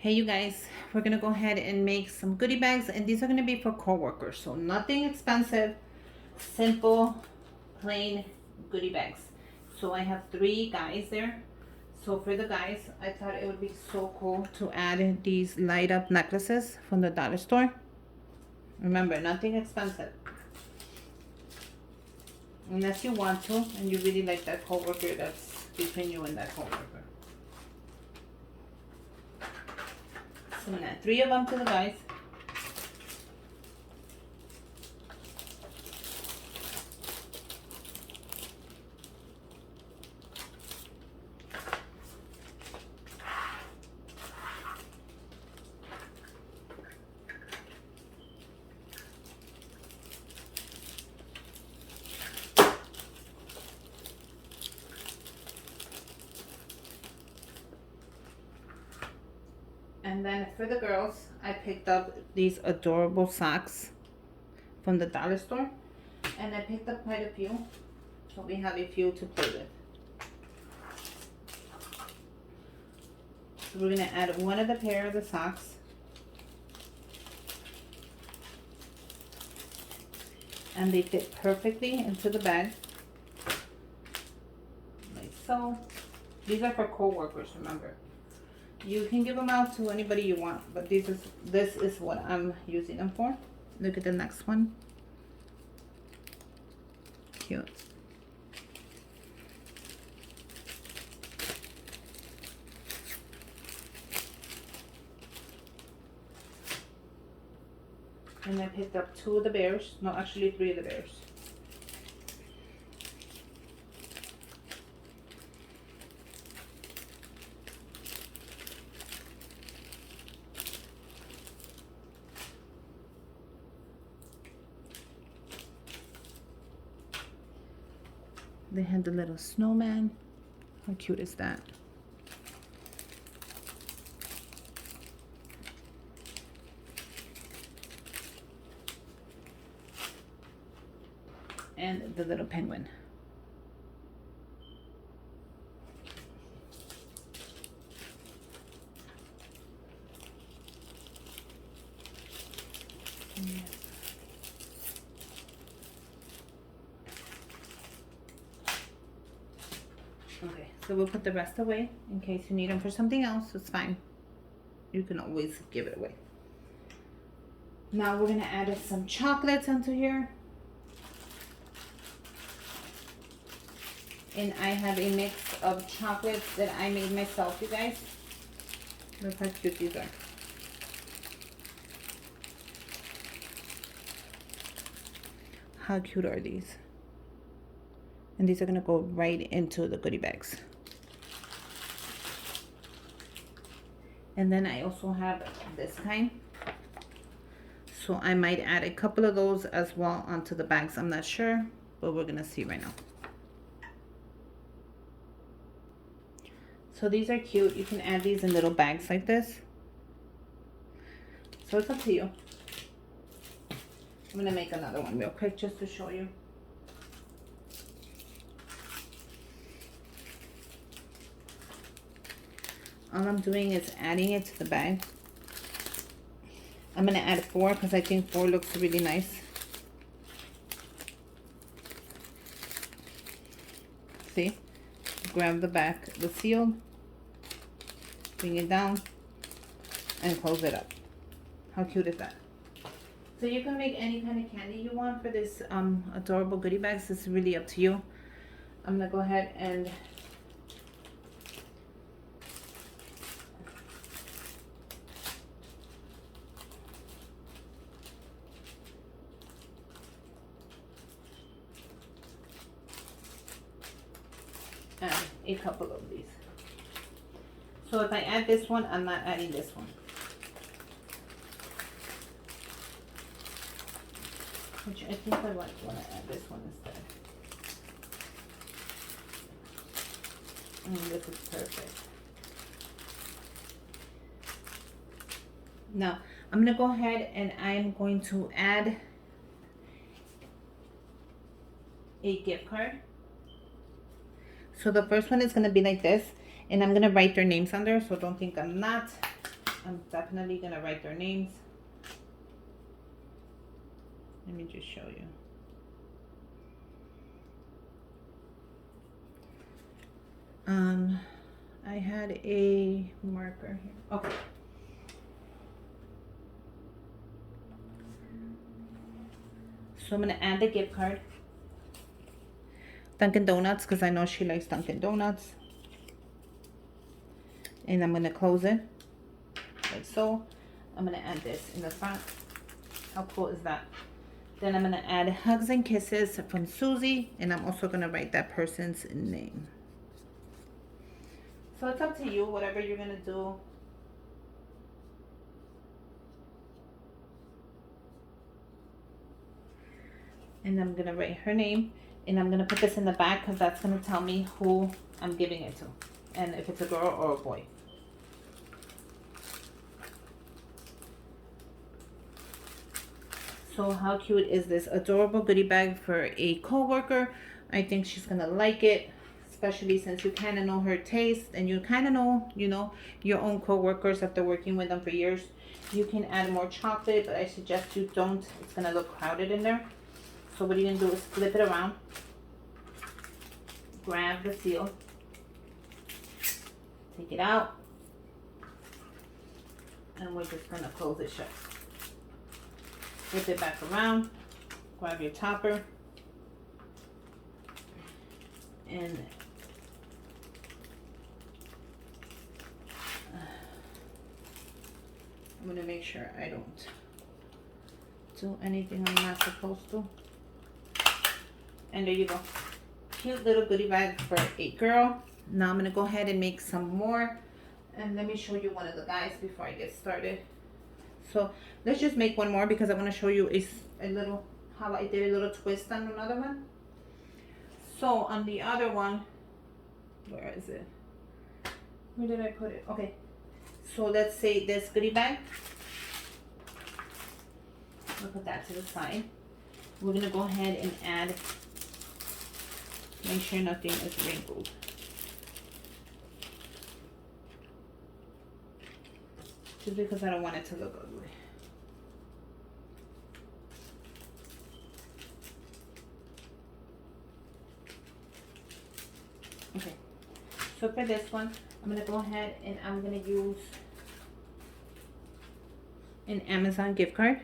Hey you guys, we're gonna go ahead and make some goodie bags, and these are gonna be for co-workers, so nothing expensive, simple, plain goodie bags. So I have 3 guys there. So for the guys, I thought it would be so cool to add these light up necklaces from the dollar store. Remember, nothing expensive, unless you want to and you really like that co-worker that's between you and that co-worker. So I'm gonna add 3 of them to the guys. And then for the girls, I picked up these adorable socks from the dollar store. And I picked up quite a few. So we have a few to play with. So we're going to add one of the pair of the socks. And they fit perfectly into the bag. Like so. These are for co-workers, remember. You can give them out to anybody you want, but this is what I'm using them for. Look at the next one. Cute. And I picked up 2 of the bears. No, actually 3 of the bears. They had the little snowman. How cute is that? And the little penguin. Yeah. Okay, so we'll put the rest away in case you need them for something else. It's fine. You can always give it away. Now we're gonna add some chocolates onto here. And I have a mix of chocolates that I made myself, you guys. Look how cute these are. How cute are these? And these are gonna go right into the goodie bags. And then I also have this kind. So I might add a couple of those as well onto the bags. I'm not sure, but we're gonna see right now. So these are cute. You can add these in little bags like this. So it's up to you. I'm gonna make another one real quick just to show you. All I'm doing is adding it to the bag. I'm gonna add 4 because I think 4 looks really nice. See? Grab the back, the seal, bring it down, and close it up. How cute is that? So you can make any kind of candy you want for this adorable goodie bags. It's really up to you. I'm gonna go ahead and add a couple of these. So if I add this one, I'm not adding this one. Which I think I want to add this one instead. This is perfect. Now, I'm going to go ahead and I'm going to add a gift card. So the first one is going to be like this. And I'm going to write their names on there. So don't think I'm not. I'm definitely gonna write their names. Let me just show you. I had a marker here. Okay. So I'm gonna add the gift card. Dunkin' Donuts, because I know she likes Dunkin' Donuts. And I'm gonna close it, like so. I'm gonna add this in the front. How cool is that? Then I'm gonna add Hugs and Kisses from Susie, and I'm also gonna write that person's name. So it's up to you, whatever you're gonna do. And I'm gonna write her name, and I'm gonna put this in the back because that's gonna tell me who I'm giving it to, and if it's a girl or a boy. So how cute is this adorable goodie bag for a coworker? I think she's gonna like it, especially since you kind of know her taste and you kind of know, your own coworkers after working with them for years. You can add more chocolate, but I suggest you don't. It's gonna look crowded in there. So what you're gonna do is flip it around, grab the seal, take it out, and we're just gonna close it shut. Flip it back around, grab your topper, and I'm gonna make sure I don't do anything I'm not supposed to. And there you go. Cute little goodie bag for a girl. Now I'm gonna go ahead and make some more. And let me show you one of the guys before I get started. So let's just make one more because I want to show you a little, how I did a little twist on another one. So on the other one, where is it? Where did I put it? Okay. So let's say this goodie bag. We'll put that to the side. We're gonna go ahead and add, make sure nothing is wrinkled. Just because I don't want it to look ugly. Okay, so for this one, I'm gonna go ahead and I'm gonna use an Amazon gift card.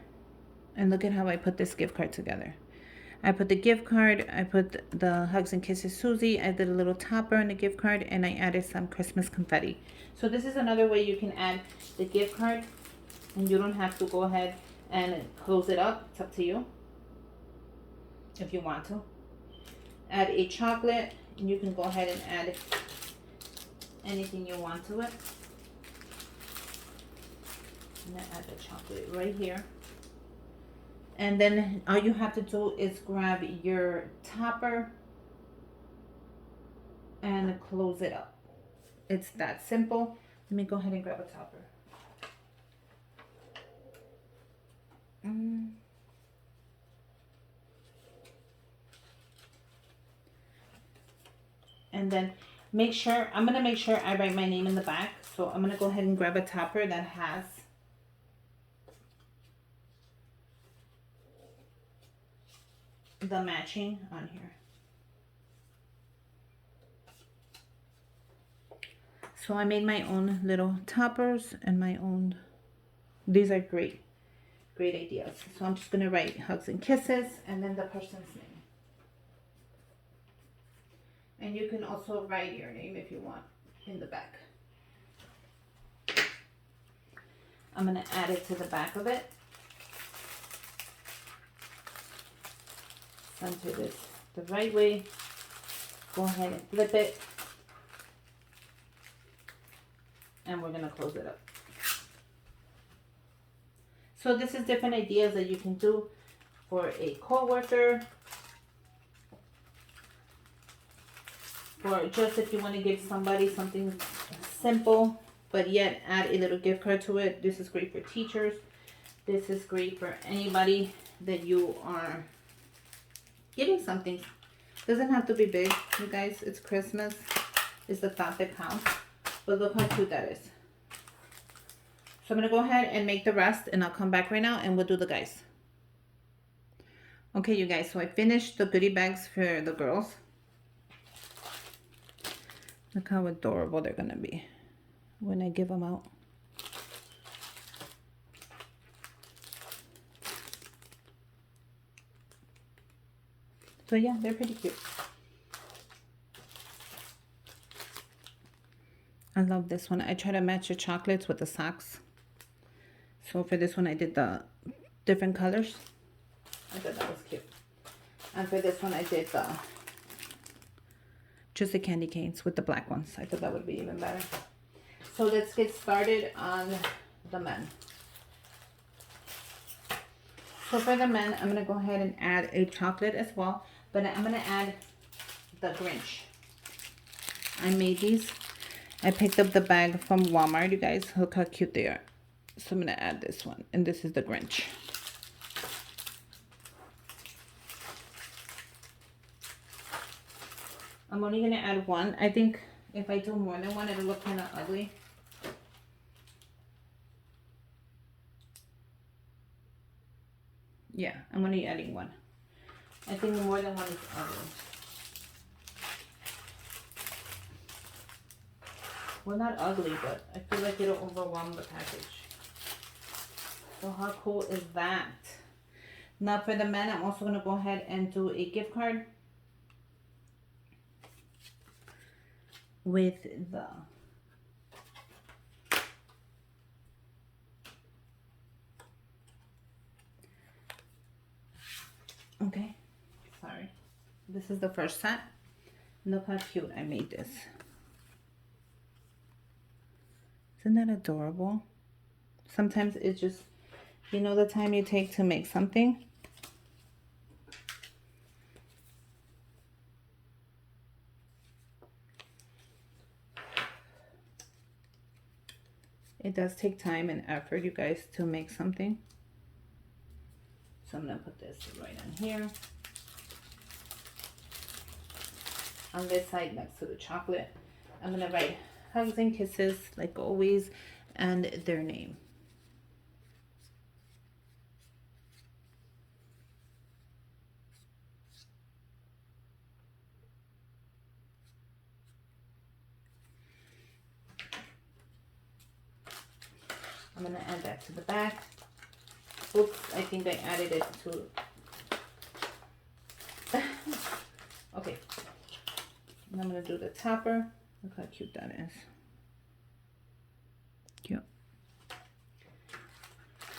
And look at how I put this gift card together. I put the gift card, I put the Hugs and Kisses Susie, I did a little topper on the gift card, and I added some Christmas confetti. So this is another way you can add the gift card, and you don't have to go ahead and close it up. It's up to you if you want to. Add a chocolate, and you can go ahead and add anything you want to it. I'm gonna add the chocolate right here. And then all you have to do is grab your topper and close it up. It's that simple. Let me go ahead and grab a topper. And then make sure, I'm gonna make sure I write my name in the back. So I'm gonna go ahead and grab a topper that has the matching on here. So I made my own little toppers and my own, these are great ideas. So I'm just gonna write Hugs and Kisses and then the person's name. And you can also write your name if you want in the back. I'm gonna add it to the back of it. Center this the right way. Go ahead and flip it. And we're gonna close it up. So this is different ideas that you can do for a coworker, or just if you want to give somebody something simple, but yet add a little gift card to it. This is great for teachers. This is great for anybody that you are giving something. Doesn't have to be big, you guys. It's Christmas. It's the thought that counts. But look how cute that is. So I'm going to go ahead and make the rest, and I'll come back right now and we'll do the guys. Okay, you guys, so I finished the goodie bags for the girls. Look how adorable they're going to be when I give them out. So yeah, they're pretty cute. I love this one. I try to match the chocolates with the socks. So for this one, I did the different colors. I thought that was cute. And for this one, I did just the candy canes with the black ones. I thought that would be even better. So let's get started on the men. So for the men, I'm going to go ahead and add a chocolate as well. But I'm going to add the Grinch. I made these. I picked up the bag from Walmart, you guys. Look how cute they are. So I'm going to add this one. And this is the Grinch. I'm only going to add one. I think if I do more than one, it'll look kind of ugly. Yeah, I'm only adding one. I think more than one is ugly. Well, not ugly, but I feel like it'll overwhelm the package. So how cool is that? Now for the men, I'm also going to go ahead and do a gift card with the okay, sorry. This is the first set. Look how cute I made this. Isn't that adorable? Sometimes it's just, you know, the time you take to make something. It does take time and effort, you guys, to make something. So I'm going to put this right on here. On this side next to the chocolate, I'm going to write hugs and kisses like always and their name. I'm going to add that to the back. Oops, I think I added it to... Okay. And I'm going to do the topper. Look how cute that is. Cute.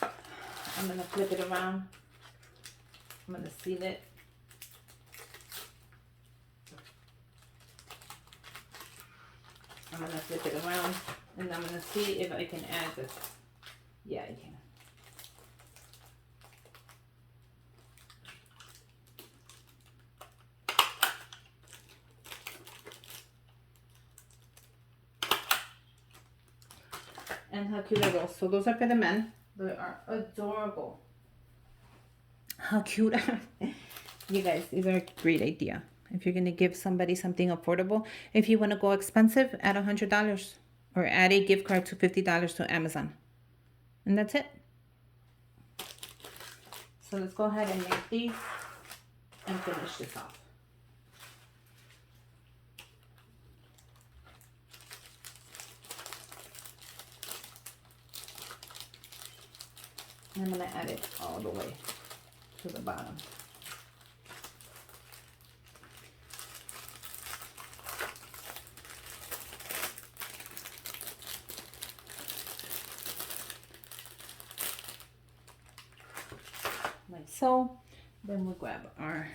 I'm going to flip it around. I'm going to seal it. I'm going to flip it around. And I'm going to see if I can add this. Yeah, I can. And how cute are those? So those are for the men. They are adorable. How cute are you guys? These are a great idea. If you're going to give somebody something affordable. If you want to go expensive, add $100. Or add a gift card to $50 to Amazon. And that's it. So let's go ahead and make these and finish this off. And I'm going to add it all the way to the bottom. Like so. Then we'll grab our,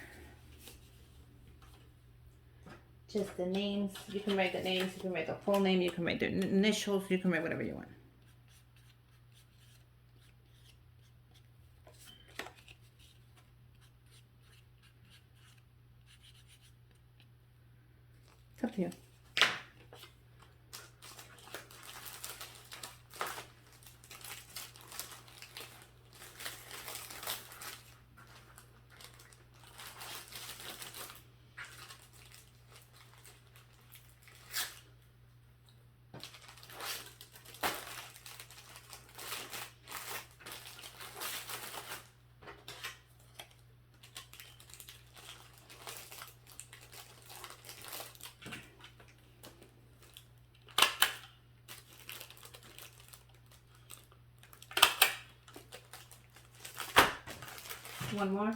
just the names. You can write the names, you can write the full name, you can write the initials, you can write whatever you want. It's up to you. One more.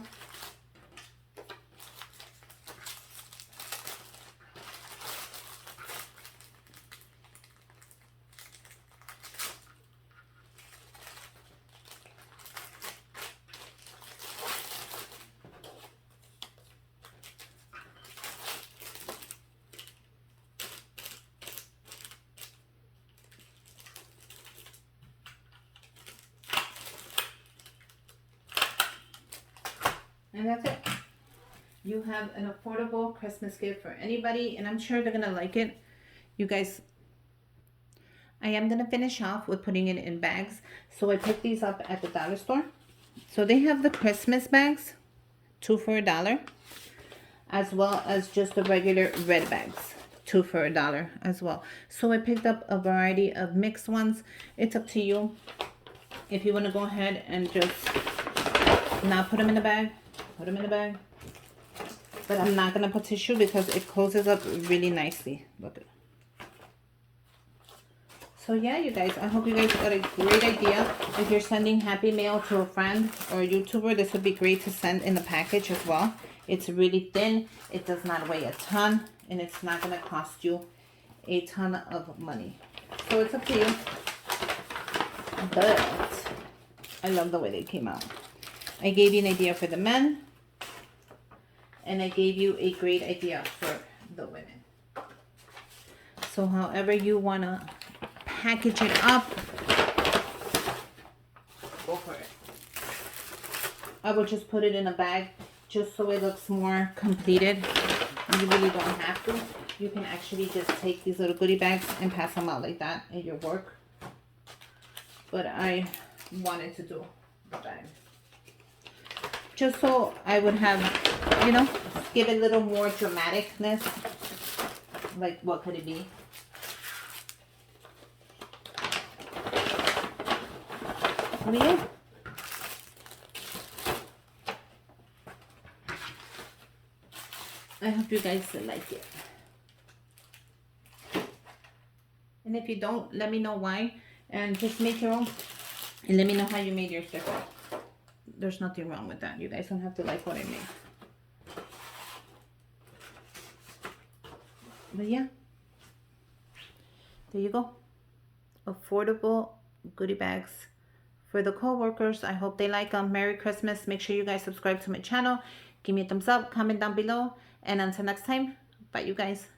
And that's it. You have an affordable Christmas gift for anybody, and I'm sure they're gonna like it. You guys, I am gonna finish off with putting it in bags. So I picked these up at the dollar store. So they have the Christmas bags, 2 for $1, as well as just the regular red bags, 2 for $1 as well. So I picked up a variety of mixed ones. It's up to you if you want to go ahead and just not put them in the bag. Put them in the bag. But I'm not going to put tissue because it closes up really nicely. Look at it. So yeah, you guys, I hope you guys got a great idea. If you're sending Happy Mail to a friend or a YouTuber, this would be great to send in the package as well. It's really thin. It does not weigh a ton. And it's not going to cost you a ton of money. So it's up to you. But I love the way they came out. I gave you an idea for the men. And I gave you a great idea for the women. So however you want to package it up, go for it. I would just put it in a bag just so it looks more completed. You really don't have to. You can actually just take these little goodie bags and pass them out like that at your work. But I wanted to do the bag. Just so I would have, you know, give it a little more dramaticness. Like, what could it be? So yeah. I hope you guys like it. And if you don't, let me know why. And just make your own. And let me know how you made yours different. There's nothing wrong with that. You guys don't have to like what I made. But yeah. There you go. Affordable goodie bags for the co-workers. I hope they like them. Merry Christmas. Make sure you guys subscribe to my channel. Give me a thumbs up. Comment down below. And until next time. Bye, you guys.